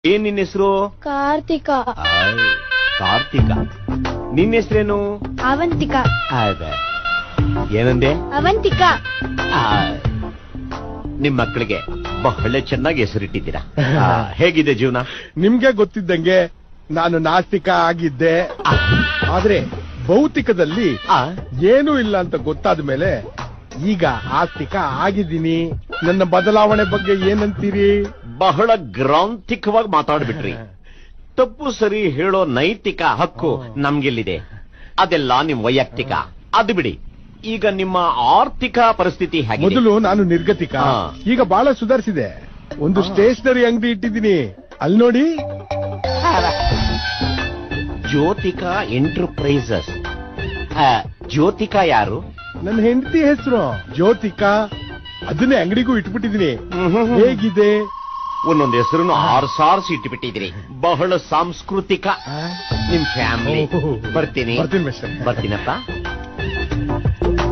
ಏನ್ ನಿನ್ನ ಹೆಸರು? ಕಾರ್ತಿಕ. ಕಾರ್ತಿಕ. ನಿನ್ನ ಹೆಸರೇನು? ಅವಂತಿಕ. ಏನಂದೆ? ಅವಂತಿಕ. ನಿಮ್ ಮಕ್ಕಳಿಗೆ ಬಹಳ ಚೆನ್ನಾಗಿ ಹೆಸರಿಟ್ಟಿದ್ದೀರಾ. ಹೇಗಿದೆ ಜೀವನ? ನಿಮ್ಗೆ ಗೊತ್ತಿದ್ದಂಗೆ ನಾನು ನಾಸ್ತಿಕ ಆಗಿದ್ದೆ. ಆದ್ರೆ ಭೌತಿಕದಲ್ಲಿ ಏನೂ ಇಲ್ಲ ಅಂತ ಗೊತ್ತಾದ ಮೇಲೆ ಈಗ ಆಸ್ತಿಕ ಆಗಿದ್ದೀನಿ. ನನ್ನ ಬದಲಾವಣೆ ಬಗ್ಗೆ ಏನಂತೀರಿ? ಬಹಳ ಗ್ರಾಂಥಿಕವಾಗಿ ಮಾತಾಡ್ಬಿಟ್ರಿ. ತಪ್ಪು ಸರಿ ಹೇಳೋ ನೈತಿಕ ಹಕ್ಕು ನಮ್ಗೆಲ್ಲಿದೆ? ಅದೆಲ್ಲ ನಿಮ್ ವೈಯಕ್ತಿಕ. ಅದು ಬಿಡಿ, ಈಗ ನಿಮ್ಮ ಆರ್ಥಿಕ ಪರಿಸ್ಥಿತಿ ಹೇಗೆ? ಮೊದಲು ನಾನು ನಿರ್ಗತಿಕ, ಈಗ ಬಹಳ ಸುಧಾರಿಸಿದೆ. ಒಂದು ಸ್ಟೇಷನರಿ ಅಂಗಡಿ ಇಟ್ಟಿದ್ದೀನಿ, ಅಲ್ಲಿ ನೋಡಿ. ಜ್ಯೋತಿಕಾ ಎಂಟರ್ಪ್ರೈಸಸ್. ಜ್ಯೋತಿಕಾ ಯಾರು? ನನ್ನ ಹೆಂಡತಿ ಹೆಸರು ಜ್ಯೋತಿಕಾ. ಅದನ್ನೇ ಅಂಗಡಿಗೂ ಇಟ್ಬಿಟ್ಟಿದ್ದೀನಿ. ಹೇಗಿದೆ? ಒಂದೊಂದು ಹೆಸರು ಆರ್ಸಾರ್ಸಿ ಇಟ್ಟುಬಿಟ್ಟಿದ್ರಿ. ಬಹಳ ಸಾಂಸ್ಕೃತಿಕ ನಿಮ್ ಫ್ಯಾಮಿಲಿ. ಬರ್ತೀನಿ ಬರ್ತೀನಿ ಮಿಸ್ಟರ್. ಬರ್ತೀನಪ್ಪ.